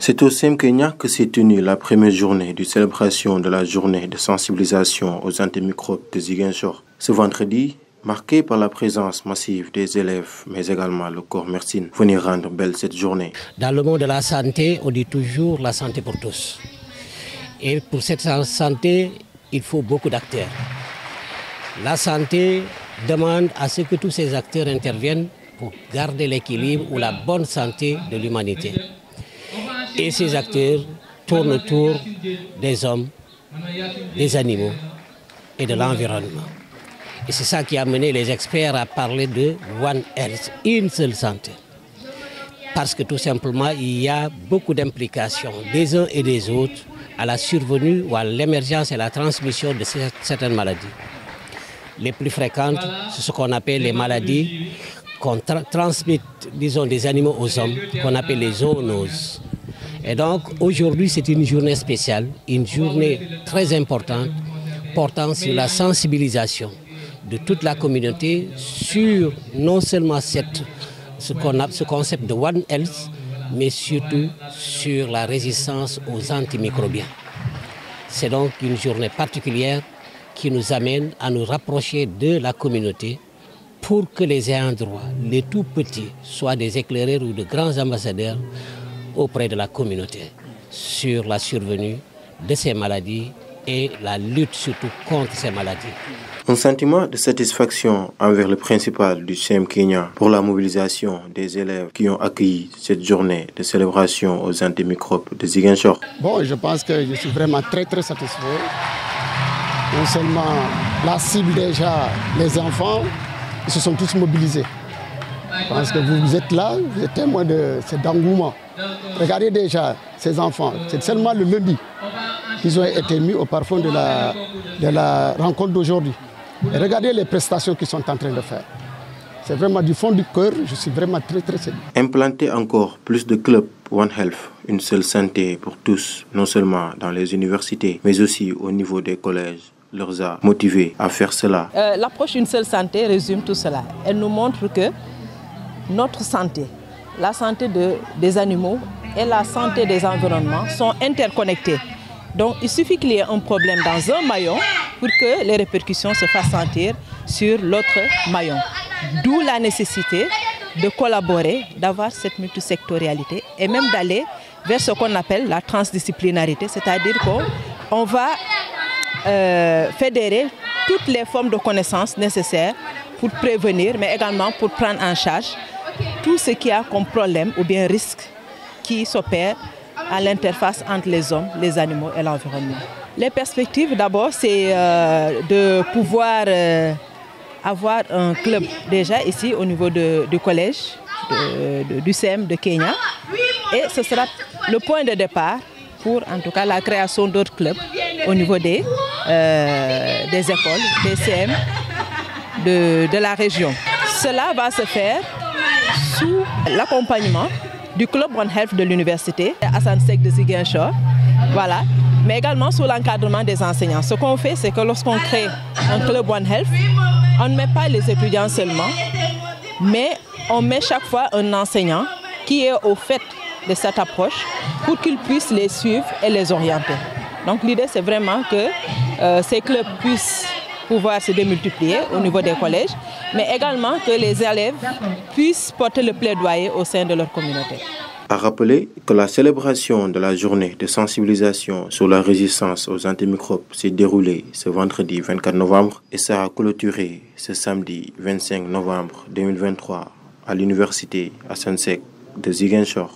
C'est au CEM Kenya que s'est tenue la première journée de célébration de la journée de sensibilisation aux antimicrobes de Ziguinchor. Ce vendredi, marqué par la présence massive des élèves, mais également le corps médecine, venir rendre belle cette journée. Dans le monde de la santé, on dit toujours la santé pour tous. Et pour cette santé, il faut beaucoup d'acteurs. La santé demande à ce que tous ces acteurs interviennent pour garder l'équilibre ou la bonne santé de l'humanité. Et ces acteurs tournent autour des hommes, des animaux et de l'environnement. Et c'est ça qui a amené les experts à parler de One Health, une seule santé. Parce que tout simplement, il y a beaucoup d'implications des uns et des autres à la survenue ou à l'émergence et la transmission de certaines maladies. Les plus fréquentes, c'est ce qu'on appelle les maladies qu'on transmet, disons, des animaux aux hommes, qu'on appelle les zoonoses. Et donc, aujourd'hui, c'est une journée spéciale, une journée très importante, portant sur la sensibilisation de toute la communauté sur non seulement ce concept de One Health, mais surtout sur la résistance aux antimicrobiens. C'est donc une journée particulière qui nous amène à nous rapprocher de la communauté pour que les ayants droit, les tout petits, soient des éclaireurs ou de grands ambassadeurs auprès de la communauté sur la survenue de ces maladies et la lutte surtout contre ces maladies. Un sentiment de satisfaction envers le principal du CEM Kenya pour la mobilisation des élèves qui ont accueilli cette journée de célébration aux antimicrobes de Ziguinchor. Bon, je pense que je suis vraiment très satisfait. Non seulement la cible déjà, les enfants, ils se sont tous mobilisés. Je pense que vous êtes là, vous êtes témoin de cet engouement. Regardez déjà ces enfants, c'est seulement le lundi qu'ils ont été mis au parfum de la rencontre d'aujourd'hui. Et regardez les prestations qu'ils sont en train de faire. C'est vraiment du fond du cœur, je suis vraiment très séduit. Implanter encore plus de clubs One Health, une seule santé pour tous, non seulement dans les universités, mais aussi au niveau des collèges, leur a motivés à faire cela. L'approche d'une seule santé résume tout cela. Elle nous montre que notre santé, la santé des animaux et la santé des environnements sont interconnectés. Donc il suffit qu'il y ait un problème dans un maillon pour que les répercussions se fassent sentir sur l'autre maillon. D'où la nécessité de collaborer, d'avoir cette multisectorialité et même d'aller vers ce qu'on appelle la transdisciplinarité, c'est-à-dire qu'on va fédérer toutes les formes de connaissances nécessaires pour prévenir, mais également pour prendre en charge tout ce qu'il y a comme problème ou bien risque qui s'opère à l'interface entre les hommes, les animaux et l'environnement. Les perspectives, d'abord, c'est de pouvoir avoir un club déjà ici au niveau du collège du CEM de Kenya. Et ce sera le point de départ pour, en tout cas, la création d'autres clubs au niveau des écoles, des CEM de la région. Cela va se faire sous l'accompagnement du club One Health de l'université Assane Seck de Ziguinchor, voilà, mais également sous l'encadrement des enseignants. Ce qu'on fait, c'est que lorsqu'on crée un club One Health, on ne met pas les étudiants seulement, mais on met chaque fois un enseignant qui est au fait de cette approche pour qu'il puisse les suivre et les orienter. Donc l'idée, c'est vraiment que ces clubs puissent pouvoir se démultiplier au niveau des collèges, mais également que les élèves puissent porter le plaidoyer au sein de leur communauté. À rappeler que la célébration de la journée de sensibilisation sur la résistance aux antimicrobes s'est déroulée ce vendredi 24 novembre et sera clôturée ce samedi 25 novembre 2023 à l'université Assane Seck de Ziguinchor.